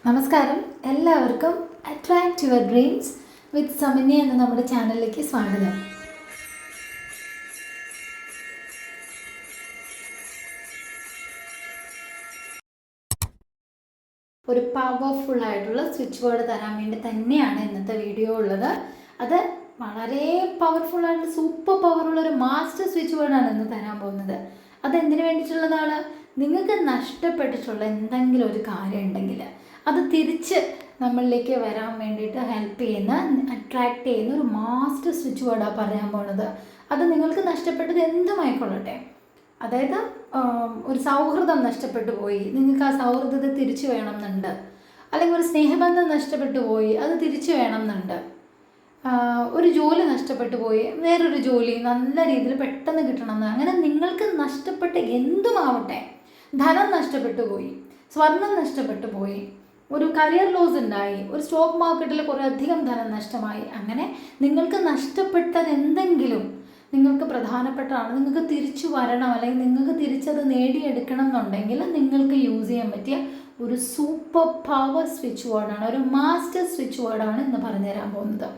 നമസ്കാരം, എല്ലാവർക്കും attract your dreams വിത്ത് സമന്യ എന്ന നമ്മുടെ ചാനലിലേക്ക് സ്വാഗതം. ഒരു പവർഫുൾ ആയിട്ടുള്ള സ്വിച്ച് ബോർഡ് തരാൻ വേണ്ടി തന്നെയാണ് ഇന്നത്തെ വീഡിയോ ഉള്ളത്. അത് വളരെ പവർഫുൾ ആയിട്ടുള്ള സൂപ്പർ പവറുള്ള ഒരു മാസ്റ്റർ സ്വിച്ച് ബോർഡാണ് ഇന്ന് തരാൻ പോകുന്നത്. അതെന്തിനു വേണ്ടിയിട്ടുള്ളതാണ്? നിങ്ങൾക്ക് നഷ്ടപ്പെട്ടിട്ടുള്ള എന്തെങ്കിലും ഒരു കാര്യം ഉണ്ടെങ്കിൽ അത് തിരിച്ച് നമ്മളിലേക്ക് വരാൻ വേണ്ടിയിട്ട് ഹെൽപ്പ് ചെയ്യുന്ന, അട്രാക്റ്റ് ചെയ്യുന്ന ഒരു മാസ്റ്റർ സ്വിച്ച് ബോർഡാണ് പറയാൻ പോകുന്നത്. അത് നിങ്ങൾക്ക് നഷ്ടപ്പെട്ടത് എന്തുമായിക്കൊള്ളട്ടെ. അതായത് ഒരു സൗഹൃദം നഷ്ടപ്പെട്ടു പോയി, നിങ്ങൾക്ക് ആ സൗഹൃദത്തെ തിരിച്ചു വേണമെന്നുണ്ട്. അല്ലെങ്കിൽ ഒരു സ്നേഹബന്ധം നഷ്ടപ്പെട്ടു പോയി, അത് തിരിച്ചു വേണമെന്നുണ്ട്. ഒരു ജോലി നഷ്ടപ്പെട്ടു പോയി, വേറൊരു ജോലി നല്ല രീതിയിൽ പെട്ടെന്ന് കിട്ടണമെന്ന്, അങ്ങനെ നിങ്ങൾക്ക് നഷ്ടപ്പെട്ട എന്തുമാവട്ടെ. ധനം നഷ്ടപ്പെട്ടു പോയി, സ്വർണം നഷ്ടപ്പെട്ടു പോയി, ഒരു കരിയർ ലോസ് ഉണ്ടായി, ഒരു സ്റ്റോക്ക് മാർക്കറ്റിൽ കുറേ അധികം ധനം നഷ്ടമായി. അങ്ങനെ നിങ്ങൾക്ക് നഷ്ടപ്പെട്ടത് എന്തെങ്കിലും നിങ്ങൾക്ക് പ്രധാനപ്പെട്ടതാണ്, നിങ്ങൾക്ക് തിരിച്ചു വരണം, അല്ലെങ്കിൽ നിങ്ങൾക്ക് തിരിച്ചത് നേടിയെടുക്കണം എന്നുണ്ടെങ്കിൽ നിങ്ങൾക്ക് യൂസ് ചെയ്യാൻ പറ്റിയ ഒരു സൂപ്പർ പവർ സ്വിച്ച് ബോർഡാണ്, ഒരു മാസ്റ്റർ സ്വിച്ച് ബോർഡാണ് ഇന്ന് പറഞ്ഞു തരാൻ പോകുന്നത്.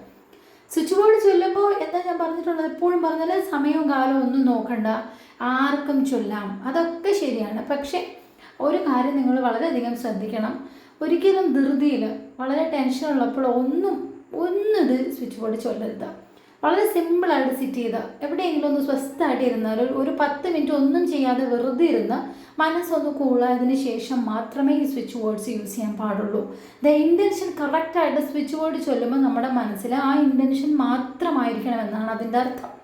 സ്വിച്ച് ബോർഡ് ചൊല്ലുമ്പോൾ എന്താ ഞാൻ പറഞ്ഞിട്ടുള്ളത്, എപ്പോഴും പറഞ്ഞാൽ സമയവും കാലവും ഒന്നും നോക്കണ്ട, ആർക്കും ചൊല്ലാം, അതൊക്കെ ശരിയാണ്. പക്ഷേ ഒരു കാര്യം നിങ്ങൾ വളരെയധികം ശ്രദ്ധിക്കണം. ഒരിക്കലും ധൃതിയിൽ വളരെ ടെൻഷനുള്ളപ്പോൾ ഇത് സ്വിച്ച് ബോർഡ് ചൊല്ലരുത്. വളരെ സിമ്പിളായിട്ട് സിറ്റ് ചെയ്ത് എവിടെയെങ്കിലും ഒന്ന് സ്വസ്ഥമായിട്ട് ഇരുന്നാൽ ഒരു 10 മിനിറ്റ് ഒന്നും ചെയ്യാതെ വെറുതെ ഇരുന്ന് മനസ്സൊന്ന് കൂളായതിനു ശേഷം മാത്രമേ ഈ സ്വിച്ച് ബോർഡ്സ് യൂസ് ചെയ്യാൻ പാടുള്ളൂ. ഇൻറ്റൻഷൻ കറക്റ്റായിട്ട് സ്വിച്ച് ബോർഡ് ചൊല്ലുമ്പോൾ നമ്മുടെ മനസ്സിൽ ആ ഇൻറ്റൻഷൻ മാത്രമായിരിക്കണം എന്നാണ് അതിൻ്റെ അർത്ഥം.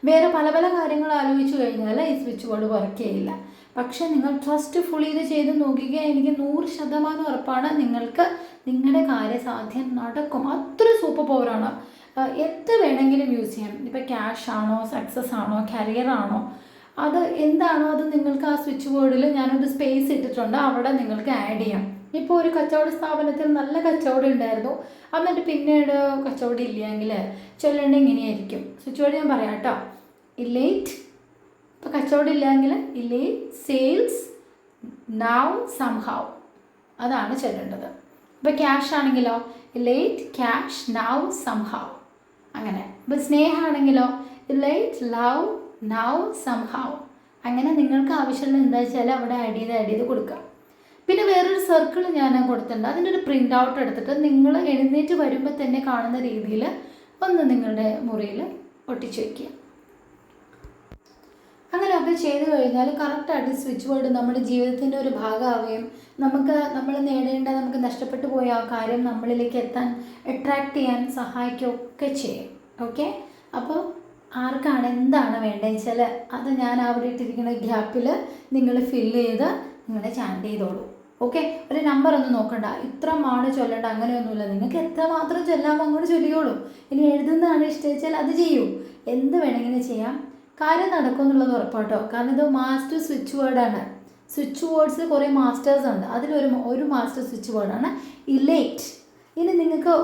വേറെ പല പല കാര്യങ്ങൾ ആലോചിച്ചു കഴിഞ്ഞാൽ ഈ സ്വിച്ച് ബോർഡ് വർക്ക് ചെയ്യില്ല. പക്ഷേ നിങ്ങൾ ട്രസ്റ്റ്ഫുള്ളി ഇത് ചെയ്ത് നോക്കിക്കുക, എനിക്ക് 100% ഉറപ്പാണ് നിങ്ങൾക്ക് നിങ്ങളുടെ കാര്യസാധ്യം നടക്കും. അത്ര സൂപ്പർ പവറാണ്. എന്ത് വേണമെങ്കിലും യൂസ് ചെയ്യാം. ഇപ്പോൾ ക്യാഷ് ആണോ, സക്സസ് ആണോ, കരിയർ ആണോ, അത് എന്താണോ അത് നിങ്ങൾക്ക് ആ സ്വിച്ച് ബോർഡിൽ ഞാനൊരു സ്പേസ് ഇട്ടിട്ടുണ്ട്, അവിടെ നിങ്ങൾക്ക് ആഡ് ചെയ്യാം. ഇപ്പോൾ ഒരു കച്ചവട സ്ഥാപനത്തിൽ നല്ല കച്ചവടം ഉണ്ടായിരുന്നു, എന്നിട്ട് പിന്നീട് കച്ചവടം ഇല്ലെങ്കിൽ ചൊല്ലേണ്ട ഇങ്ങനെയായിരിക്കും. സ്വിച്ച് ബോർഡ് ഞാൻ പറയാം കേട്ടോ. ഇല്ലേറ്റ്, ഇപ്പോൾ കച്ചവടം ഇല്ലെങ്കിൽ ഇല്ലേറ്റ് സെയിൽസ് നൗ സംഹൗ, അതാണ് ചൊല്ലേണ്ടത്. ഇപ്പോൾ ക്യാഷ് ആണെങ്കിലോ ഇല്ലേറ്റ് ക്യാഷ് നൗ സംഹൗ, അങ്ങനെ. ഇപ്പോൾ സ്നേഹമാണെങ്കിലോ ഇല്ലേറ്റ് ലവ് നൗ സംഹൗ. അങ്ങനെ നിങ്ങൾക്ക് ആവശ്യമുള്ള എന്താ വെച്ചാൽ അവിടെ ആഡ് ചെയ്ത് കൊടുക്കാം. പിന്നെ വേറൊരു സർക്കിൾ ഞാൻ കൊടുത്തിട്ടുണ്ട്, അതിൻ്റെ ഒരു പ്രിൻ്റ് ഔട്ട് എടുത്തിട്ട് നിങ്ങൾ എഴുന്നേറ്റ് വരുമ്പോൾ തന്നെ കാണുന്ന രീതിയിൽ ഒന്ന് നിങ്ങളുടെ മുറിയിൽ ഒട്ടിച്ചു വയ്ക്കുക. അങ്ങനെയൊക്കെ ചെയ്ത് കഴിഞ്ഞാൽ കറക്റ്റായിട്ട് സ്വിച്ച് ബോർഡ് നമ്മുടെ ജീവിതത്തിൻ്റെ ഒരു ഭാഗമാവുകയും നമ്മൾ നേടേണ്ട, നമുക്ക് നഷ്ടപ്പെട്ടു പോയ ആ കാര്യം നമ്മളിലേക്ക് എത്താൻ, അട്രാക്റ്റ് ചെയ്യാൻ സഹായിക്കുകയൊക്കെ ചെയ്യും. ഓക്കെ, അപ്പോൾ ആർക്കാണ് എന്താണ് വേണ്ടതെന്ന് വെച്ചാൽ അത് ഞാൻ അവിടെ ഇട്ടിരിക്കുന്ന ഗ്യാപ്പിൽ നിങ്ങൾ ഫില്ല് ചെയ്ത് നിങ്ങളെ ചാൻഡ് ചെയ്തോളൂ. ഓക്കെ, ഒരു നമ്പർ ഒന്നും നോക്കണ്ട, ഇത്രമാണ് ചൊല്ലേണ്ട, അങ്ങനെയൊന്നുമില്ല. നിങ്ങൾക്ക് എത്രമാത്രം ചൊല്ലാമോ അങ്ങോട്ട് ചൊല്ലിയോളൂ. ഇനി എഴുതുന്നതാണ് ഇഷ്ടം അത് ചെയ്യൂ, എന്ത് വേണമെങ്കിലും ചെയ്യാം. കാര്യം നടക്കും എന്നുള്ളത് ഉറപ്പാട്ടോ. കാരണം ഇത് മാസ്റ്റർ സ്വിച്ച് ബോർഡാണ്. സ്വിച്ച് ബോർഡ്സിൽ കുറേ മാസ്റ്റേഴ്സ് ഉണ്ട്, അതിലൊരു മാസ്റ്റർ സ്വിച്ച് ബോർഡാണ് ഇലേറ്റ്. ഇനി നിങ്ങൾക്ക്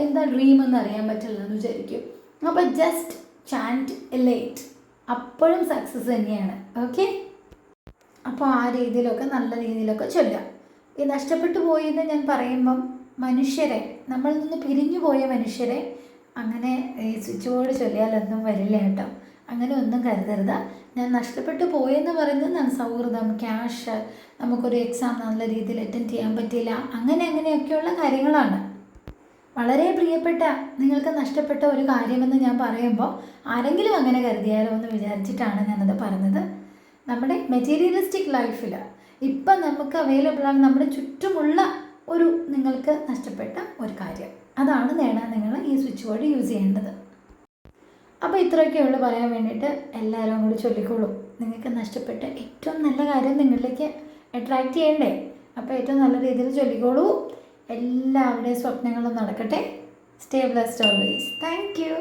എന്താ ഡ്രീം എന്ന് അറിയാൻ പറ്റില്ല എന്ന് വിചാരിക്കും, അപ്പോൾ ജസ്റ്റ് ചാൻറ്റ് ഇലേറ്റ്, അപ്പോഴും സക്സസ് തന്നെയാണ്. ഓക്കെ, അപ്പോൾ ആ രീതിയിലൊക്കെ നല്ല രീതിയിലൊക്കെ ചൊല്ലാം. ഈ നഷ്ടപ്പെട്ടു പോയെന്ന് ഞാൻ പറയുമ്പം മനുഷ്യരെ, നമ്മളിൽ നിന്ന് പിരിഞ്ഞു പോയ മനുഷ്യരെ അങ്ങനെ ഈ സ്വിച്ച് ബോർഡ് ചൊല്ലിയാലൊന്നും വരില്ല കേട്ടോ. അങ്ങനെ ഒന്നും കരുതരുത്. ഞാൻ നഷ്ടപ്പെട്ടു പോയെന്ന് പറയുന്നത് സൗഹൃദം, ക്യാഷ്, നമുക്കൊരു എക്സാം നല്ല രീതിയിൽ അറ്റൻഡ് ചെയ്യാൻ പറ്റില്ല, അങ്ങനെയൊക്കെയുള്ള കാര്യങ്ങളാണ്. വളരെ പ്രിയപ്പെട്ട നിങ്ങൾക്ക് നഷ്ടപ്പെട്ട ഒരു കാര്യമെന്ന് ഞാൻ പറയുമ്പോൾ ആരെങ്കിലും അങ്ങനെ കരുതിയാലോ എന്ന് വിചാരിച്ചിട്ടാണ് ഞാനത് പറഞ്ഞത്. നമ്മുടെ മെറ്റീരിയലിസ്റ്റിക് ലൈഫിൽ ഇപ്പം നമുക്ക് അവൈലബിളാണ് നമ്മുടെ ചുറ്റുമുള്ള ഒരു നിങ്ങൾക്ക് നഷ്ടപ്പെട്ട ഒരു കാര്യം, അതാണ് നേടാൻ നിങ്ങൾ ഈ സ്വിച്ച് ബോർഡ് യൂസ് ചെയ്യേണ്ടത്. അപ്പോൾ ഇത്രയൊക്കെയുള്ളൂ പറയാൻ വേണ്ടിയിട്ട്. എല്ലാവരും കൂടി ചൊല്ലിക്കോളൂ. നിങ്ങൾക്ക് നഷ്ടപ്പെട്ട ഏറ്റവും നല്ല കാര്യം നിങ്ങളിലേക്ക് അട്രാക്റ്റ് ചെയ്യണ്ടേ, അപ്പോൾ ഏറ്റവും നല്ല രീതിയിൽ ചൊല്ലിക്കോളൂ. എല്ലാവരുടെയും സ്വപ്നങ്ങളും നടക്കട്ടെ. Stay blessed always. Thank you.